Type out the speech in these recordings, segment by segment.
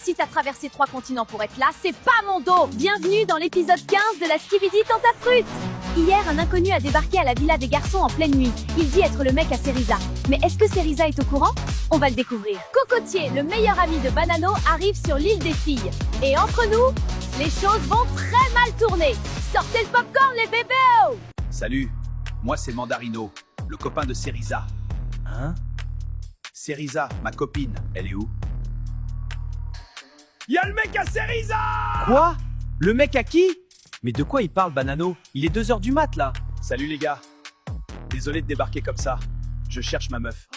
Si t'as traversé 3 continents pour être là, c'est pas mon dos. Bienvenue dans l'épisode 15 de la Skibidi Tentafruit. Hier, un inconnu a débarqué à la villa des garçons en pleine nuit. Il dit être le mec à Cerisa. Mais est-ce que Cerisa est au courant? On va le découvrir. Cocotier, le meilleur ami de Banano, arrive sur l'île des filles. Et entre nous, les choses vont très mal tourner. Sortez le popcorn, les bébés! Salut, moi c'est Mandarino, le copain de Cerisa. Hein? Cerisa, ma copine, elle est où? Y'a le mec à Cerisa! Quoi? Le mec à qui? Mais de quoi il parle, Banano? Il est 2h du mat, là. Salut les gars. Désolé de débarquer comme ça. Je cherche ma meuf.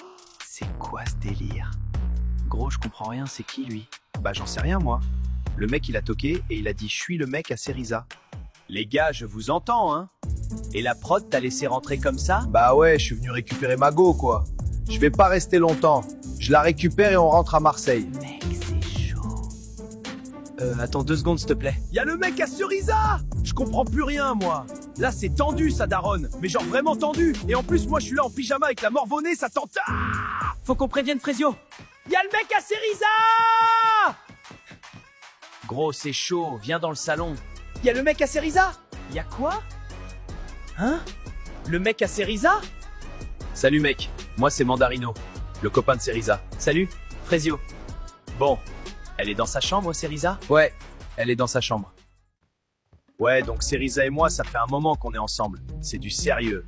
C'est quoi ce délire? Gros, je comprends rien, c'est qui, lui? Bah j'en sais rien moi. Le mec il a toqué et il a dit je suis le mec à Cerisa. Les gars, je vous entends hein. Et la prod t'a laissé rentrer comme ça? Bah ouais, je suis venu récupérer ma go, quoi. Je vais pas rester longtemps. Je la récupère et on rentre à Marseille. Mec, c'est chaud. Attends 2 secondes, s'il te plaît. Y'a le mec à Cerisa! Je comprends plus rien moi. Là c'est tendu ça daronne. Mais genre vraiment tendu. Et en plus moi je suis là en pyjama avec la morvonnée, ça tente. Ah, Faut qu'on prévienne Frésio. y'a le mec à Cerisa! Gros, c'est chaud, viens dans le salon. Y'a le mec à Cerisa! Y'a quoi? Hein? Le mec à Cerisa? Salut mec, moi c'est Mandarino, le copain de Cerisa. Salut, Frésio. Bon, Elle est dans sa chambre, Cerisa? ouais, elle est dans sa chambre. Ouais, donc Cerisa et moi, ça fait un moment qu'on est ensemble. C'est du sérieux.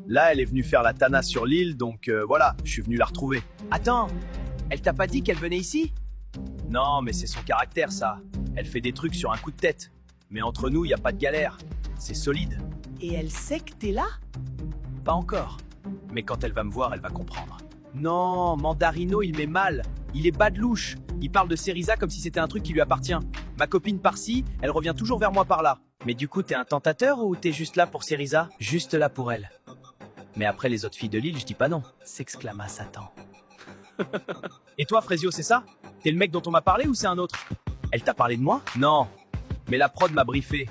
Là, elle est venue faire la tana sur l'île, donc voilà, je suis venu la retrouver. Attends, elle t'a pas dit qu'elle venait ici? Non, mais c'est son caractère, ça. Elle fait des trucs sur un coup de tête. Mais entre nous, y a pas de galère. C'est solide. Et elle sait que t'es là? Pas encore. Mais quand elle va me voir, elle va comprendre. Non, Mandarino, il met mal. Il est bas de louche. Il parle de Cerisa comme si c'était un truc qui lui appartient. Ma copine par-ci, elle revient toujours vers moi par là. Mais du coup, t'es un tentateur ou t'es juste là pour Cerisa? Juste là pour elle. Mais après les autres filles de l'île, je dis pas non, s'exclama Satan. Et toi, Frésio, c'est ça? T'es le mec dont on m'a parlé ou c'est un autre? Elle t'a parlé de moi? Non. Mais la prod m'a briefé.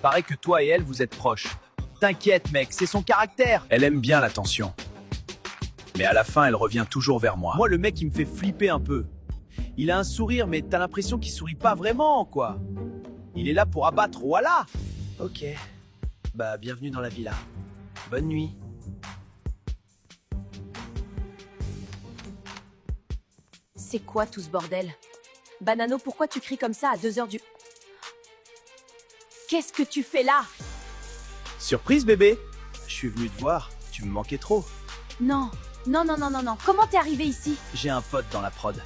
Paraît que toi et elle, vous êtes proches. T'inquiète, mec, c'est son caractère. Elle aime bien l'attention. Mais à la fin, elle revient toujours vers moi. Moi, le mec, il me fait flipper un peu. Il a un sourire, mais t'as l'impression qu'il sourit pas vraiment, quoi. Il est là pour abattre, voilà. Ok. Bah, bienvenue dans la villa. Bonne nuit. C'est quoi tout ce bordel? Banano, pourquoi tu cries comme ça à 2h du... Qu'est-ce que tu fais là? Surprise, bébé. Je suis venu te voir. Tu me manquais trop. Non, non, non, non, non, non. Comment t'es arrivé ici? J'ai un pote dans la prod.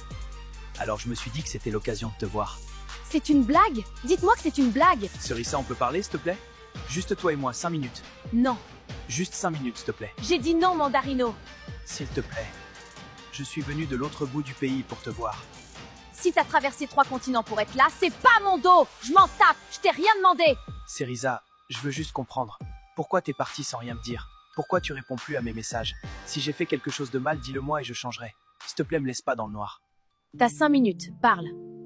Alors je me suis dit que c'était l'occasion de te voir. C'est une blague? Dites-moi que c'est une blague. Cerisa, on peut parler, s'il te plaît? Juste toi et moi, 5 minutes. Non, Juste 5 minutes, s'il te plaît. j'ai dit non, Mandarino. S'il te plaît. Je suis venu de l'autre bout du pays pour te voir. Si t'as traversé 3 continents pour être là, c'est pas mon dos. Je m'en tape, je t'ai rien demandé. Cerisa, je veux juste comprendre. Pourquoi t'es parti sans rien me dire? Pourquoi tu réponds plus à mes messages? Si j'ai fait quelque chose de mal, dis-le moi et je changerai. S'il te plaît, me laisse pas dans le noir. T'as 5 minutes, parle.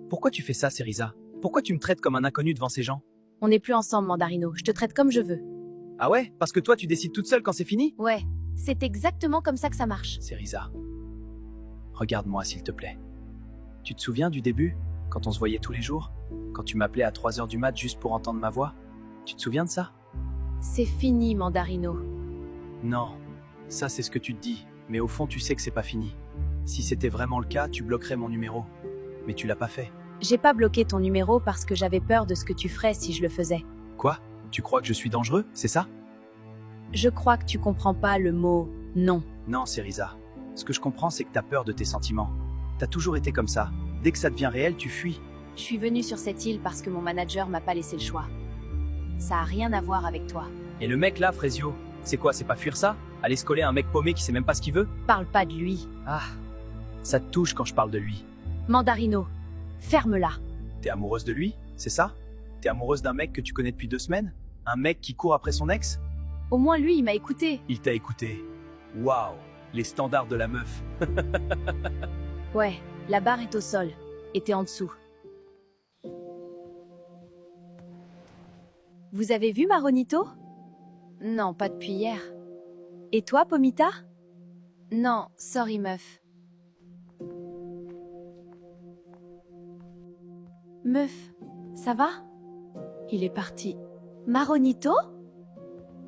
Pourquoi tu fais ça, Cerisa? Pourquoi tu me traites comme un inconnu devant ces gens? On n'est plus ensemble, Mandarino. Je te traite comme je veux. Ah ouais? Parce que toi, tu décides toute seule quand c'est fini? Ouais, c'est exactement comme ça que ça marche. Cerisa, regarde-moi, s'il te plaît. Tu te souviens du début? Quand on se voyait tous les jours? Quand tu m'appelais à 3h du mat juste pour entendre ma voix? Tu te souviens de ça? C'est fini, Mandarino. Non, ça c'est ce que tu te dis, mais au fond tu sais que c'est pas fini. Si c'était vraiment le cas, tu bloquerais mon numéro. Mais tu l'as pas fait. J'ai pas bloqué ton numéro parce que j'avais peur de ce que tu ferais si je le faisais. Quoi? Tu crois que je suis dangereux, c'est ça? Je crois que tu comprends pas le mot non. Non, Cerisa. Ce que je comprends, c'est que t'as peur de tes sentiments. T'as toujours été comme ça. Dès que ça devient réel, tu fuis. Je suis venue sur cette île parce que mon manager m'a pas laissé le choix. Ça a rien à voir avec toi. Et le mec là, Frésio, c'est quoi, c'est pas fuir ça? Aller se coller à un mec paumé qui sait même pas ce qu'il veut? Parle pas de lui. Ah, ça te touche quand je parle de lui. Mandarino, ferme-la. T'es amoureuse de lui, c'est ça? T'es amoureuse d'un mec que tu connais depuis 2 semaines? Un mec qui court après son ex? Au moins lui, il m'a écouté. Il t'a écouté. Waouh, les standards de la meuf. Ouais, la barre est au sol. Et t'es en dessous. Vous avez vu Maronito? Non, pas depuis hier. Et toi, Pomita? Non, sorry meuf. Meuf, ça va? Il est parti. Maronito?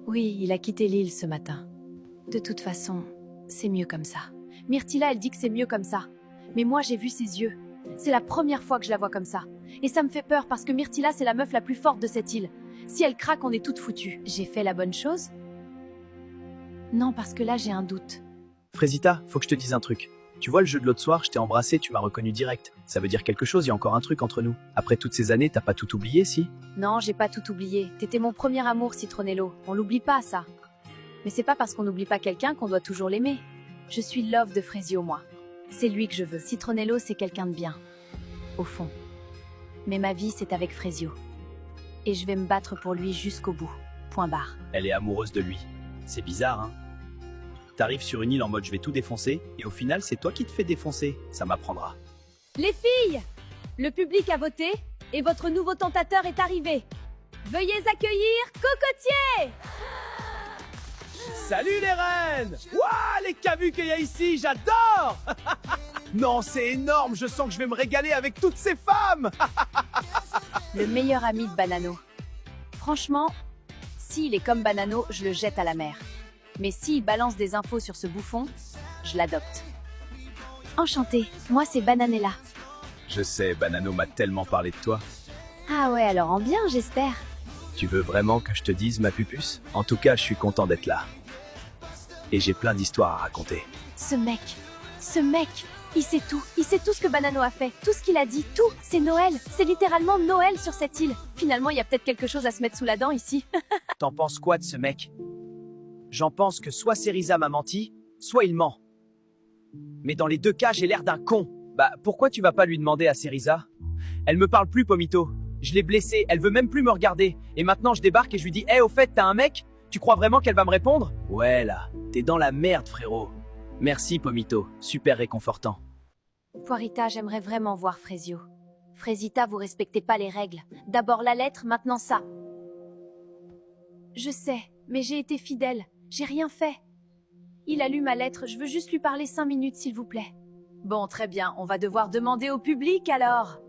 Oui, il a quitté l'île ce matin. De toute façon, c'est mieux comme ça. Myrtilla, elle dit que c'est mieux comme ça. Mais moi, j'ai vu ses yeux. C'est la première fois que je la vois comme ça. Et ça me fait peur parce que Myrtilla, c'est la meuf la plus forte de cette île. Si elle craque, on est toutes foutues. J'ai fait la bonne chose? Non, parce que là, j'ai un doute. Frésita, faut que je te dise un truc. Tu vois le jeu de l'autre soir, je t'ai embrassé, tu m'as reconnu direct. Ça veut dire quelque chose, il y a encore un truc entre nous. Après toutes ces années, t'as pas tout oublié, si? Non, j'ai pas tout oublié. T'étais mon premier amour, Citronello. On l'oublie pas, ça. Mais c'est pas parce qu'on n'oublie pas quelqu'un qu'on doit toujours l'aimer. Je suis love de Frésio, moi. C'est lui que je veux. Citronello, c'est quelqu'un de bien. Au fond. Mais ma vie, c'est avec Frésio. Et je vais me battre pour lui jusqu'au bout. Point barre. Elle est amoureuse de lui. C'est bizarre, hein? T'arrives sur une île en mode je vais tout défoncer, et au final, c'est toi qui te fais défoncer. Ça m'apprendra. Les filles! Le public a voté, et votre nouveau tentateur est arrivé. Veuillez accueillir Cocotier! Salut les reines! Waouh, les cavus qu'il y a ici, j'adore! Non, c'est énorme, je sens que je vais me régaler avec toutes ces femmes! Le meilleur ami de Banano. Franchement, s'il est comme Banano, je le jette à la mer. Mais s'il balance des infos sur ce bouffon, je l'adopte. Enchantée, moi c'est Bananella. Je sais, Banano m'a tellement parlé de toi. Ah ouais, alors en bien, j'espère. Tu veux vraiment que je te dise, ma pupuce? En tout cas, je suis content d'être là. Et j'ai plein d'histoires à raconter. Ce mec, il sait tout ce que Banano a fait, tout ce qu'il a dit, tout, c'est Noël, c'est littéralement Noël sur cette île. Finalement, il y a peut-être quelque chose à se mettre sous la dent ici. T'en penses quoi de ce mec? J'en pense que soit Cerisa m'a menti, soit il ment. Mais dans les deux cas, j'ai l'air d'un con. Bah, pourquoi tu vas pas lui demander à Cerisa? Elle me parle plus, Pomito. Je l'ai blessée, elle veut même plus me regarder. Et maintenant, je débarque et je lui dis « Hey, au fait, t'as un mec? Tu crois vraiment qu'elle va me répondre ?» Ouais, là, t'es dans la merde, frérot. Merci, Pomito. Super réconfortant. Poirita, j'aimerais vraiment voir Frésio. Frésita, vous respectez pas les règles. D'abord la lettre, maintenant ça. Je sais, mais j'ai été fidèle. J'ai rien fait. Il a lu ma lettre, je veux juste lui parler 5 minutes, s'il vous plaît. Bon, très bien, on va devoir demander au public alors.